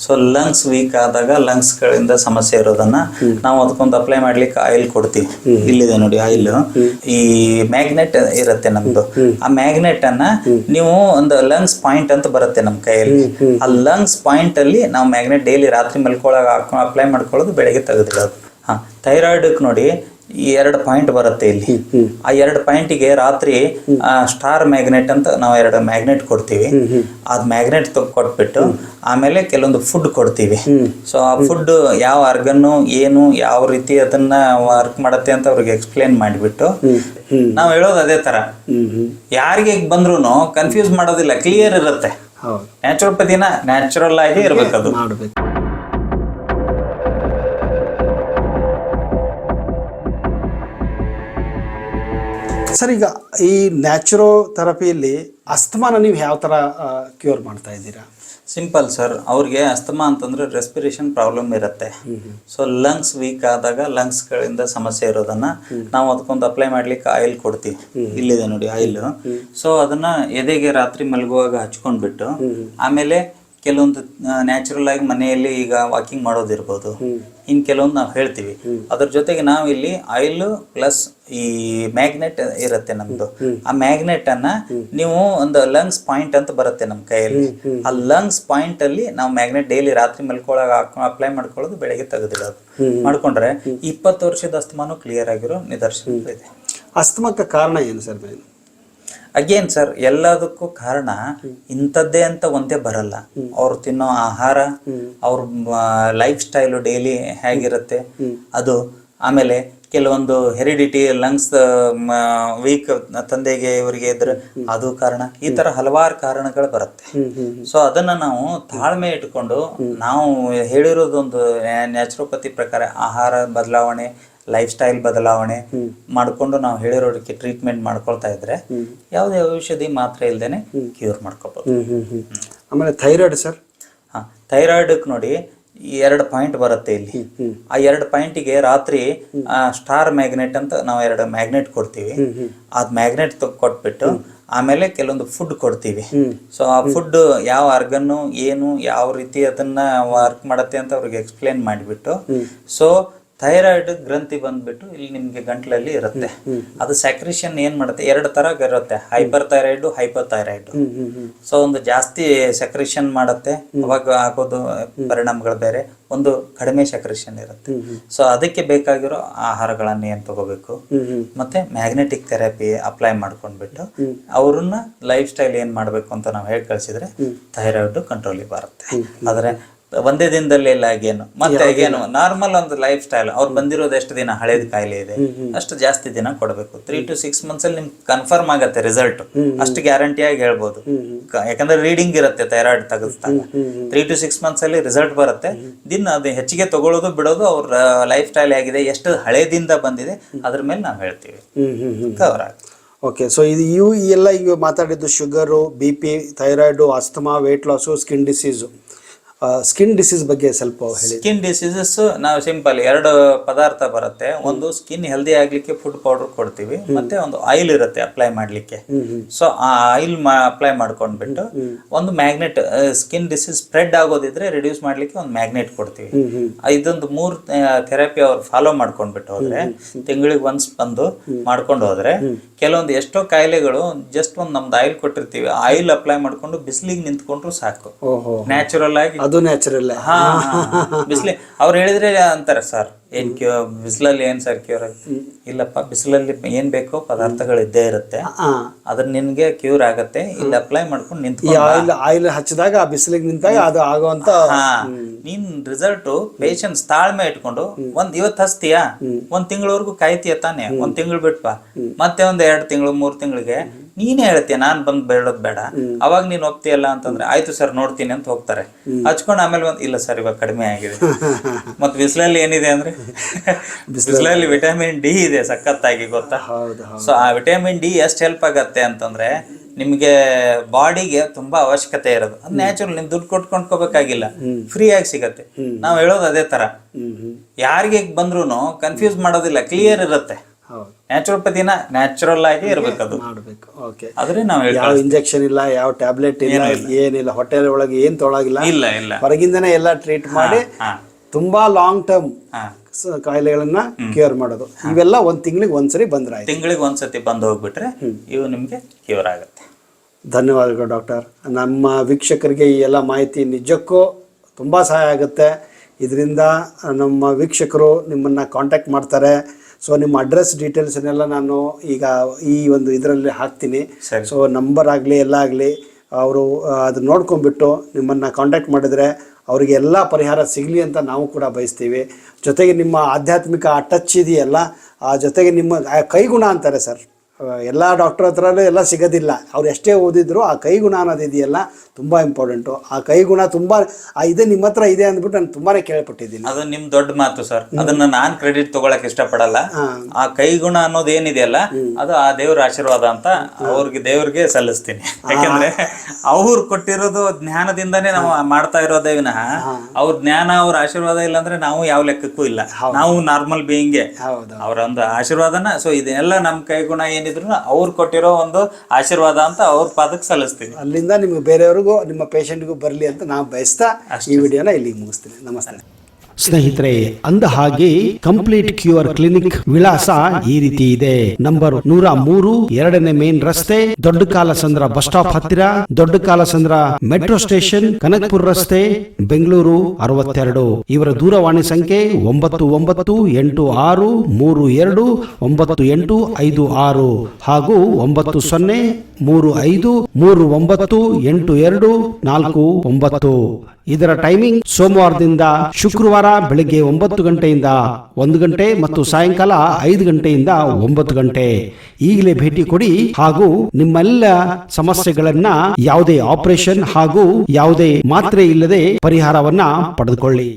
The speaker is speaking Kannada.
ಸೊ ಲಂಗ್ಸ್ ವೀಕ್ ಆದಾಗ ಲಂಗ್ಸ್ ಗಳಿಂದ ಸಮಸ್ಯೆ ಇರೋದನ್ನ ನಾವು ಅದಕ್ಕೊಂದು ಅಪ್ಲೈ ಮಾಡ್ಲಿಕ್ಕೆ ಆಯಿಲ್ ಕೊಡ್ತೀವಿ. ಇಲ್ಲಿದೆ ನೋಡಿ ಆಯಿಲ್. ಈ ಮ್ಯಾಗ್ನೆಟ್ ಇರುತ್ತೆ ನಮ್ದು. ಆ ಮ್ಯಾಗ್ನೆಟ್ ಅನ್ನ ನೀವು ಒಂದು ಲಂಗ್ಸ್ ಪಾಯಿಂಟ್ ಅಂತ ಬರುತ್ತೆ ನಮ್ಮ ಕೈಯಲ್ಲಿ. ಆ ಲಂಗ್ಸ್ ಪಾಯಿಂಟ್ ಅಲ್ಲಿ ನಾವು ಮ್ಯಾಗ್ನೆಟ್ ಡೈಲಿ ರಾತ್ರಿ ಮಲ್ಕೊಳ್ಳಾಗ ಅಪ್ಲೈ ಮಾಡ್ಕೊಳ್ಳೋದು, ಬೆಳಗ್ಗೆ ತೆಗೆದಿಡೋದು. ಥೈರಾಯ್ಡ್ ನೋಡಿ ಈ 2 ಪಾಯಿಂಟ್ ಬರುತ್ತೆ ಇಲ್ಲಿ. ಆ 2 ಪಾಯಿಂಟಿಗೆ ರಾತ್ರಿ ಸ್ಟಾರ್ ಮ್ಯಾಗ್ನೆಟ್ ಅಂತ ನಾವು 2 ಮ್ಯಾಗ್ನೆಟ್ ಕೊಡ್ತೀವಿ. ಅದ್ ಮ್ಯಾಗ್ನೆಟ್ ಕೊಟ್ಬಿಟ್ಟು ಆಮೇಲೆ ಕೆಲವೊಂದು ಫುಡ್ ಕೊಡ್ತೀವಿ. ಸೊ ಆ ಫುಡ್ ಯಾವ ಆರ್ಗನ್ನು ಏನು ಯಾವ ರೀತಿ ಅದನ್ನ ವರ್ಕ್ ಮಾಡತ್ತೆ ಅಂತ ಅವ್ರಿಗೆ ಎಕ್ಸ್ಪ್ಲೇನ್ ಮಾಡಿಬಿಟ್ಟು ನಾವು ಹೇಳೋದು ಅದೇ ತರ. ಯಾರಿಗೆ ಬಂದ್ರು ಕನ್ಫ್ಯೂಸ್ ಮಾಡೋದಿಲ್ಲ, ಕ್ಲಿಯರ್ ಇರುತ್ತೆ. ನ್ಯಾಚುರೋಪತಿನ ನ್ಯಾಚುರಲ್ ಆಗಿ ಇರ್ಬೇಕದು. ಸರ್, ಈಗ ಈ ನ್ಯಾಚುರೋ ಥೆರಪಿಯಲ್ಲಿ ಅಸ್ತಮಾನ ನೀವು ಯಾವ ಥರ ಕ್ಯೂರ್ ಮಾಡ್ತಾ ಇದ್ದೀರಾ? Simple sir. ಅವ್ರಿಗೆ ಅಸ್ತಮಾ ಅಂತಂದ್ರೆ ರೆಸ್ಪಿರೇಷನ್ ಪ್ರಾಬ್ಲಮ್ ಇರುತ್ತೆ. ಸೊ ಲಂಗ್ಸ್ ವೀಕ್ ಆದಾಗ ಲಂಗ್ಸ್ ಗಳಿಂದ ಸಮಸ್ಯೆ ಇರೋದನ್ನ ನಾವು ಅದಕ್ಕೊಂದು ಅಪ್ಲೈ ಮಾಡ್ಲಿಕ್ಕೆ ಆಯಿಲ್ ಕೊಡ್ತೀವಿ. ಇಲ್ಲಿದೆ ನೋಡಿ ಆಯಿಲ್. ಸೊ ಅದನ್ನ ಎದೆಗೆ ರಾತ್ರಿ ಮಲಗುವಾಗ ಹಚ್ಕೊಂಡ್ಬಿಟ್ಟು ಆಮೇಲೆ ಕೆಲವೊಂದು ನ್ಯಾಚುರಲ್ ಆಗಿ ಮನೆಯಲ್ಲಿ ಈಗ ವಾಕಿಂಗ್ ಮಾಡೋದಿರ್ಬೋದು, ಇನ್ ಕೆಲವೊಂದು ನಾವು ಹೇಳ್ತೀವಿ. ಅದ್ರ ಜೊತೆಗೆ ನಾವು ಇಲ್ಲಿ ಆಯಿಲ್ ಪ್ಲಸ್ ಈ ಮ್ಯಾಗ್ನೆಟ್ ಇರುತ್ತೆ ನಮ್ದು. ಆ ಮ್ಯಾಗ್ನೆಟ್ ಅನ್ನ ನೀವು ಒಂದು ಲಂಗ್ಸ್ ಪಾಯಿಂಟ್ ಅಂತ ಬರುತ್ತೆ ನಮ್ಮ ಕೈಯಲ್ಲಿ. ಆ ಲಂಗ್ಸ್ ಪಾಯಿಂಟ್ ಅಲ್ಲಿ ನಾವು ಮ್ಯಾಗ್ನೆಟ್ ಡೈಲಿ ರಾತ್ರಿ ಮಲ್ಕೊಳ್ಳಾಗ ಅಪ್ಲೈ ಮಾಡ್ಕೊಳ್ಳೋದು, ಬೆಳಗ್ಗೆ ತೆಗೆದಿಡೋದು ಮಾಡ್ಕೊಂಡ್ರೆ 20 ವರ್ಷದ ಅಸ್ತಮಾನು ಕ್ಲಿಯರ್ ಆಗಿರೋ ನಿದರ್ಶನ ಇದೆ. ಅಸ್ತಮಕ್ಕೆ ಕಾರಣ ಏನು ಸರ್? ಅಗೇನ್ ಸರ್, ಎಲ್ಲದಕ್ಕೂ ಕಾರಣ ಇಂಥದ್ದೇ ಅಂತ ಒಂದೇ ಬರಲ್ಲ. ಅವ್ರು ತಿನ್ನೋ ಆಹಾರ, ಅವ್ರ ಲೈಫ್ ಸ್ಟೈಲು ಡೈಲಿ ಹೇಗಿರುತ್ತೆ ಅದು, ಆಮೇಲೆ ಕೆಲವೊಂದು ಹೆರಿಡಿಟಿ, ಲಂಗ್ಸ್ ವೀಕ್ ತಂದೆಗೆ ಇವರಿಗೆ ಇದ್ರೆ ಅದು ಕಾರಣ. ಈ ತರ ಹಲವಾರು ಕಾರಣಗಳು ಬರುತ್ತೆ. ಸೊ ಅದನ್ನ ನಾವು ತಾಳ್ಮೆ ಇಟ್ಕೊಂಡು ನಾವು ಹೇಳಿರೋದೊಂದು ನ್ಯಾಚುರೋಪತಿ ಪ್ರಕಾರ ಆಹಾರ ಬದಲಾವಣೆ, ಲೈಫ್ ಸ್ಟೈಲ್ ಬದಲಾವಣೆ ಮಾಡ್ಕೊಂಡು ನಾವು ಹೇಳಿರೋದಕ್ಕೆ ಟ್ರೀಟ್ಮೆಂಟ್ ಮಾಡ್ಕೊಳ್ತಾ ಇದ್ರೆ ಯಾವುದೇ ಔಷಧಿ ಮಾತ್ರ ಇಲ್ದೇನೆ ಕ್ಯೂರ್ ಮಾಡ್ಕೋಬಹುದು. ಆಮೇಲೆ ಥೈರಾಯ್ಡ್ ಸರ್? ಥೈರಾಯ್ಡ್ ನೋಡಿ ಈ 2 ಪಾಯಿಂಟ್ ಬರುತ್ತೆ ಇಲ್ಲಿ. ಆ 2 ಪಾಯಿಂಟಿಗೆ ರಾತ್ರಿ ಸ್ಟಾರ್ ಮ್ಯಾಗ್ನೆಟ್ ಅಂತ ನಾವು 2 ಮ್ಯಾಗ್ನೆಟ್ ಕೊಡ್ತೀವಿ. ಅದ್ ಮ್ಯಾಗ್ನೆಟ್ ಕೊಟ್ಬಿಟ್ಟು ಆಮೇಲೆ ಕೆಲವೊಂದು ಫುಡ್ ಕೊಡ್ತೀವಿ. ಸೊ ಆ ಫುಡ್ ಯಾವ ಆರ್ಗನ್ನು ಏನು ಯಾವ ರೀತಿ ಅದನ್ನ ವರ್ಕ್ ಮಾಡತ್ತೆ ಅಂತ ಅವ್ರಿಗೆ ಎಕ್ಸ್ಪ್ಲೇನ್ ಮಾಡಿಬಿಟ್ಟು, ಸೊ ಥೈರಾಯ್ಡ್ ಗ್ರಂಥಿ ಬಂದ್ಬಿಟ್ಟು ಇಲ್ಲಿ ನಿಮ್ಗೆ ಗಂಟ್ಲಲ್ಲಿ ಇರುತ್ತೆ. ಅದು ಸ್ಯಾಕ್ರಿಷನ್ ಏನ್ ಮಾಡುತ್ತೆ, 2 ತರ ಇರುತ್ತೆ, hyperthyroid, hyperthyroid. So ಒಂದು ಜಾಸ್ತಿ ಸೆಕ್ರೇಷನ್ ಮಾಡುತ್ತೆ, ಅವಾಗ ಆಗೋದು ಪರಿಣಾಮಗಳು ಬೇರೆ. ಒಂದು ಕಡಿಮೆ ಸೆಕ್ರೇಷನ್ ಇರುತ್ತೆ. ಸೊ ಅದಕ್ಕೆ ಬೇಕಾಗಿರೋ ಆಹಾರಗಳನ್ನ ಏನ್ ತಗೋಬೇಕು, ಮತ್ತೆ ಮ್ಯಾಗ್ನೆಟಿಕ್ ಥೆರಪಿ ಅಪ್ಲೈ ಮಾಡ್ಕೊಂಡ್ಬಿಟ್ಟು ಅವ್ರನ್ನ ಲೈಫ್ ಸ್ಟೈಲ್ ಏನ್ ಮಾಡ್ಬೇಕು ಅಂತ ನಾವು ಹೇಳಿ ಕಳ್ಸಿದ್ರೆ ಥೈರಾಯ್ಡ್ ಕಂಟ್ರೋಲಿಗೆ ಬರುತ್ತೆ. ಆದ್ರೆ ಒಂದೇ ದಿನದಲ್ಲಿ ಎಲ್ಲ ಆಗೇನು ಮತ್ತೆ ಆಗೇನು ನಾರ್ಮಲ್ ಒಂದು ಲೈಫ್ ಸ್ಟೈಲ್. ಅವ್ರು ಬಂದಿರೋದು ಎಷ್ಟು ದಿನ ಹಳೇದ್ ಕಾಯಿಲೆ ಇದೆ ಅಷ್ಟು ಜಾಸ್ತಿ ದಿನ ಕೊಡಬೇಕು. 3 to 6 months ಅಲ್ಲಿ ನಿಮ್ಗೆ ಕನ್ಫರ್ಮ್ ಆಗತ್ತೆ ರಿಸಲ್ಟ್, ಅಷ್ಟು ಗ್ಯಾರಂಟಿಯಾಗಿ ಹೇಳ್ಬೋದು. ಯಾಕಂದ್ರೆ ರೀಡಿಂಗ್ ಇರುತ್ತೆ ಥೈರಾಯ್ಡ್ ತೆಗೆದಾಗ. 3 to 6 months ಅಲ್ಲಿ ರಿಸಲ್ಟ್ ಬರುತ್ತೆ. ದಿನ ಅದು ಹೆಚ್ಚಿಗೆ ತಗೊಳ್ಳೋದು ಬಿಡೋದು ಅವ್ರ ಲೈಫ್ ಸ್ಟೈಲ್ ಆಗಿದೆ, ಎಷ್ಟು ಹಳೇದಿಂದ ಬಂದಿದೆ ಅದ್ರ ಮೇಲೆ ನಾವು ಹೇಳ್ತೀವಿ, ಕವರ್ ಆಗುತ್ತೆ. ಓಕೆ, ಸೊ ಇವು ಎಲ್ಲ ಈಗ ಮಾತಾಡಿದ್ದು sugar, BP, thyroid, asthma, weight loss, skin disease. Skin disease ಬಗ್ಗೆ ಸ್ವಲ್ಪ ಹೇಳಿ. ಸ್ಕಿನ್ ಡಿಸೀಸಸ್ ನಾವು ಸಿಂಪಲ್ 2 ಪದಾರ್ಥ ಬರುತ್ತೆ. ಒಂದು ಸ್ಕಿನ್ ಹೆಲ್ದಿ ಆಗ್ಲಿಕ್ಕೆ ಫುಡ್ ಪೌಡರ್ ಕೊಡ್ತೀವಿ, ಮತ್ತೆ ಒಂದು ಆಯಿಲ್ ಇರುತ್ತೆ ಅಪ್ಲೈ ಮಾಡ್ಲಿಕ್ಕೆ. ಸೊ ಆ ಆಯಿಲ್ ಅಪ್ಲೈ ಮಾಡ್ಕೊಂಡ್ಬಿಟ್ಟು ಒಂದು ಮ್ಯಾಗ್ನೆಟ್, ಸ್ಕಿನ್ ಡಿಸೀಸ್ ಸ್ಪ್ರೆಡ್ ಆಗೋದಿದ್ರೆ ರಿಡ್ಯೂಸ್ ಮಾಡ್ಲಿಕ್ಕೆ ಒಂದು ಮ್ಯಾಗ್ನೆಟ್ ಕೊಡ್ತೀವಿ. ಇದೊಂದು 3 ಥೆರಪಿ ಅವ್ರು ಫಾಲೋ ಮಾಡ್ಕೊಂಡ್ಬಿಟ್ಟು ಹೋದ್ರೆ, ತಿಂಗಳಿಗೆ ಒನ್ಸ್ ಬಂದು ಮಾಡ್ಕೊಂಡು ಹೋದ್ರೆ, ಕೆಲವೊಂದು ಎಷ್ಟೋ ಕಾಯಿಲೆಗಳು ಜಸ್ಟ್ ಒಂದು ನಮ್ದು ಆಯಿಲ್ ಕೊಟ್ಟಿರ್ತೀವಿ, ಆಯಿಲ್ ಅಪ್ಲೈ ಮಾಡ್ಕೊಂಡು ಬಿಸಿಲಿಗೆ ನಿಂತ್ಕೊಂಡ್ರು ಸಾಕು, ನ್ಯಾಚುರಲ್ ಆಗಿ. ಅದು ನ್ಯಾಚುರಲ್. ಬಿಸಿಲಿ ಅವ್ರು ಹೇಳಿದ್ರೆ ಅಂತಾರೆ, ಸರ್ ಏನ್ ಬಿಸಿಲಲ್ಲಿ ಏನ್ ಸರ್ ಕ್ಯೂರ್? ಇಲ್ಲಪ್ಪ, ಬಿಸಿಲಲ್ಲಿ ಏನ್ ಬೇಕೋ ಪದಾರ್ಥಗಳು ಇದ್ದೇ ಇರುತ್ತೆ, ಅದ್ರ ನಿನ್ಗೆ ಕ್ಯೂರ್ ಆಗತ್ತೆ. ಇಲ್ಲಿ ಅಪ್ಲೈ ಮಾಡ್ಕೊಂಡು ನಿಂತ್ಕೊಂಡು ಆಯಿಲ್ ಹಚ್ಚಿದಾಗ ಆ ಬಿಸಿಲಿಗೆ ನಿಂತಾಗ ಅದು ಆಗುವಂತ ನೀನ್ ರಿಸಲ್ಟ್ ಪೇಷನ್ಸ್ ತಾಳ್ಮೆ ಇಟ್ಕೊಂಡು ಇವತ್ತು ಹಚ್ತೀಯಾ, 1 ತಿಂಗಳವರೆಗೂ ಕಾಯ್ತೀಯ ತಾನೆ, 1 ತಿಂಗಳು ಬಿಟ್ವಾ, ಮತ್ತೆ 2 ತಿಂಗಳು 3 ತಿಂಗಳಿಗೆ ನೀನೇ ಹೇಳ್ತೀಯ ನಾನ್ ಬಂದ್ ಬೇಡೋದ್ ಬೇಡ, ಅವಾಗ ನೀನ್ ಒಪ್ತೀಯಲ್ಲ ಅಂತಂದ್ರೆ ಆಯ್ತು ಸರ್ ನೋಡ್ತೀನಿ ಅಂತ ಹೋಗ್ತಾರೆ. ಹಚ್ಕೊಂಡು ಆಮೇಲೆ ಇಲ್ಲ ಸರ್ ಇವಾಗ ಕಡಿಮೆ ಆಗಿದೆ. ಮತ್ ಬಿಸಿಲಲ್ಲಿ ಏನಿದೆ ಅಂದ್ರೆ ಬಿಸಿಲಲ್ಲಿ ವಿಟಮಿನ್ ಡಿ ಇದೆ ಸಖತ್ತಾಗಿ, ಗೊತ್ತಾ? ಸೊ ಆ ವಿಟಮಿನ್ ಡಿ ಎಷ್ಟು ಹೆಲ್ಪ್ ಆಗತ್ತೆ ಅಂತಂದ್ರೆ ನಿಮ್ಗೆ ಬಾಡಿಗೆ ತುಂಬಾ ಅವಶ್ಯಕತೆ ಇರೋದು. ಅದು ನ್ಯಾಚುರಲ್, ನಿಮ್ ದುಡ್ಡು ಕೊಟ್ಕೊಂಡ್ಕೋಬೇಕಾಗಿಲ್ಲ, ಫ್ರೀ ಆಗಿ ಸಿಗತ್ತೆ. ನಾವ್ ಹೇಳೋದು ಅದೇ ತರ. ಯಾರಿಗೆ ಬಂದ್ರು ಕನ್ಫ್ಯೂಸ್ ಮಾಡೋದಿಲ್ಲ, ಕ್ಲಿಯರ್ ಇರುತ್ತೆ. ಹೌದು. ನ್ಯಾಚುರೋಪತಿನ ನ್ಯಾಚುರಲ್ ಆಗಿ ಇರ್ಬೇಕು ಅದು ಮಾಡಬೇಕು. ಓಕೆ. ಆದ್ರೆ ನಾವು ಯಾವ ಇಂಜೆಕ್ಷನ್ ಇಲ್ಲ, ಯಾವ ಟ್ಯಾಬ್ಲೆಟ್ ಇಲ್ಲ, ಏನಿಲ್ಲ, ಹೊಟ್ಟೆ ಒಳಗೆ ಏನ್ ತೊಳಗಿಲ್ಲ, ಇಲ್ಲ ಇಲ್ಲ ಹೊರಗಿಂದನೇ ಎಲ್ಲ ಟ್ರೀಟ್ ಮಾಡಿ ತುಂಬಾ ಲಾಂಗ್ ಟರ್ಮ್ ಕಾಯಿಲೆಗಳನ್ನ ಕ್ಯೂರ್ ಮಾಡೋದು. ಇವೆಲ್ಲ ಒಂದ್ ತಿಂಗಳಿಗೆ ಒಂದ್ಸರಿ ಬಂದ್ರೆ ಆಯ್ತು. ತಿಂಗಳಿಗೆ ಒಂದ್ಸತಿ ಬಂದು ಹೋಗ್ಬಿಟ್ರೆ ಇವು ನಿಮ್ಗೆ ಕ್ಯೂರ್ ಆಗುತ್ತೆ. ಧನ್ಯವಾದಗಳು ಡಾಕ್ಟರ್. ನಮ್ಮ ವೀಕ್ಷಕರಿಗೆ ಈ ಎಲ್ಲ ಮಾಹಿತಿ ನಿಜಕ್ಕೂ ತುಂಬ ಸಹಾಯ ಆಗುತ್ತೆ. ಇದರಿಂದ ನಮ್ಮ ವೀಕ್ಷಕರು ನಿಮ್ಮನ್ನು ಕಾಂಟ್ಯಾಕ್ಟ್ ಮಾಡ್ತಾರೆ. ಸೊ ನಿಮ್ಮ ಅಡ್ರೆಸ್ ಡೀಟೇಲ್ಸನ್ನೆಲ್ಲ ನಾನು ಈಗ ಈ ಒಂದು ಇದರಲ್ಲಿ ಹಾಕ್ತೀನಿ. ಸೊ ನಂಬರ್ ಆಗಲಿ ಎಲ್ಲ ಆಗಲಿ ಅವರು ಅದನ್ನ ನೋಡ್ಕೊಂಡ್ಬಿಟ್ಟು ನಿಮ್ಮನ್ನು ಕಾಂಟ್ಯಾಕ್ಟ್ ಮಾಡಿದರೆ ಅವರಿಗೆ ಎಲ್ಲ ಪರಿಹಾರ ಸಿಗಲಿ ಅಂತ ನಾವು ಕೂಡ ಬಯಸ್ತೀವಿ. ಜೊತೆಗೆ ನಿಮ್ಮ ಆಧ್ಯಾತ್ಮಿಕ ಟಚ್ ಇದೆಯಲ್ಲ, ಆ ಜೊತೆಗೆ ನಿಮ್ಮ ಕೈಗುಣ ಅಂತಾರೆ ಸರ್, ಎಲ್ಲ ಡಾಕ್ಟರ್ ಹತ್ರನೂ ಎಲ್ಲ ಸಿಗೋದಿಲ್ಲ. ಅವ್ರು ಎಷ್ಟೇ ಓದಿದ್ರು ಆ ಕೈಗುಣ ಅನ್ನೋದಿದೆಯಲ್ಲ ತುಂಬ ಇಂಪಾರ್ಟೆಂಟು. ಆ ಕೈಗುಣ ತುಂಬ ಇದೆ ನಿಮ್ಮ ಹತ್ರ ಇದೆ ಅಂದ್ಬಿಟ್ಟು ನಾನು ತುಂಬಾನೇ ಕೇಳ್ಪಟ್ಟಿದ್ದೀನಿ. ಅದು ನಿಮ್ ದೊಡ್ಡ ಮಾತು ಸರ್, ಅದನ್ನ ನಾನ್ ಕ್ರೆಡಿಟ್ ತಗೊಳಕ್ ಇಷ್ಟಪಡಲ್ಲ. ಆ ಕೈಗುಣ ಅನ್ನೋದು ಏನಿದೆಯಲ್ಲ ಅದು ಆ ದೇವ್ರ ಆಶೀರ್ವಾದ ಅಂತ ದೇವ್ರಿಗೆ ಸಲ್ಲಿಸ್ತೀನಿ. ಯಾಕಂದ್ರೆ ಅವ್ರು ಕೊಟ್ಟಿರೋದು ಜ್ಞಾನದಿಂದಾನೇ ನಾವು ಮಾಡ್ತಾ ಇರೋದೇ ವಿನಃ ಅವ್ರ ಜ್ಞಾನ ಅವ್ರ ಆಶೀರ್ವಾದ ಇಲ್ಲ ಅಂದ್ರೆ ನಾವು ಯಾವ ಲೆಕ್ಕಕ್ಕೂ ಇಲ್ಲ. ನಾವು ನಾರ್ಮಲ್ ಬೀಯಿಂಗ್ಗೆ ಅವ್ರ ಒಂದು ಆಶೀರ್ವಾದನ. ಸೊ ಇದನ್ನೆಲ್ಲ ನಮ್ ಕೈಗುಣ ಏನಿದ್ರು ಅವ್ರು ಕೊಟ್ಟಿರೋ ಒಂದು ಆಶೀರ್ವಾದ ಅಂತ ಅವ್ರ ಪಾದಕ್ಕೆ ಸಲ್ಲಿಸ್ತೀನಿ. ಅಲ್ಲಿಂದ ನಿಮ್ಗೆ ಬೇರೆಯವ್ರಿಗೂ ನಿಮ್ಮ ಪೇಷಂಟ್ಗೂ ಬರಲಿ ಅಂತ ನಾವು ಬಯಸ್ತಾ ಈ ವಿಡಿಯೋನ ಇಲ್ಲಿಗೆ ಮುಗಿಸ್ತೀನಿ. ನಮಸ್ತೆ ಸ್ನೇಹಿತರೆ. ಅಂದ ಹಾಗೆ ಕಂಪ್ಲೀಟ್ ಕ್ಯೂರ್ ಕ್ಲಿನಿಕ್ ವಿಳಾಸ ಈ ರೀತಿ ಇದೆ. ನಂಬರ್ 103, 2ನೇ ಮೇನ್ ರಸ್ತೆ, ದೊಡ್ಡ ಕಾಲಸಂದ್ರ ಬಸ್ ಸ್ಟಾಪ್ ಹತ್ತಿರ, ದೊಡ್ಡ ಕಾಲಸಂದ್ರ ಮೆಟ್ರೋ ಸ್ಟೇಷನ್, ಕನಕಪುರ ರಸ್ತೆ, ಬೆಂಗಳೂರು 62. ಇವರ ದೂರವಾಣಿ ಸಂಖ್ಯೆ 9996329856 ಹಾಗೂ 9035398249. ಇದರ ಟೈಮಿಂಗ್ ಸೋಮವಾರದಿಂದ ಶುಕ್ರವಾರ ಬೆಳಗ್ಗೆ 9 ಗಂಟೆಯಿಂದ 1 ಗಂಟೆ ಮತ್ತು ಸಾಯಂಕಾಲ 5 ಗಂಟೆಯಿಂದ 9 ಗಂಟೆ. ಈಗಲೇ ಭೇಟಿ ಕೊಡಿ ಹಾಗೂ ನಿಮ್ಮೆಲ್ಲ ಸಮಸ್ಯೆಗಳನ್ನ ಯಾವುದೇ ಆಪರೇಷನ್ ಹಾಗೂ ಯಾವುದೇ ಮಾತ್ರೆ ಇಲ್ಲದೆ ಪರಿಹಾರವನ್ನ ಪಡೆದುಕೊಳ್ಳಿ.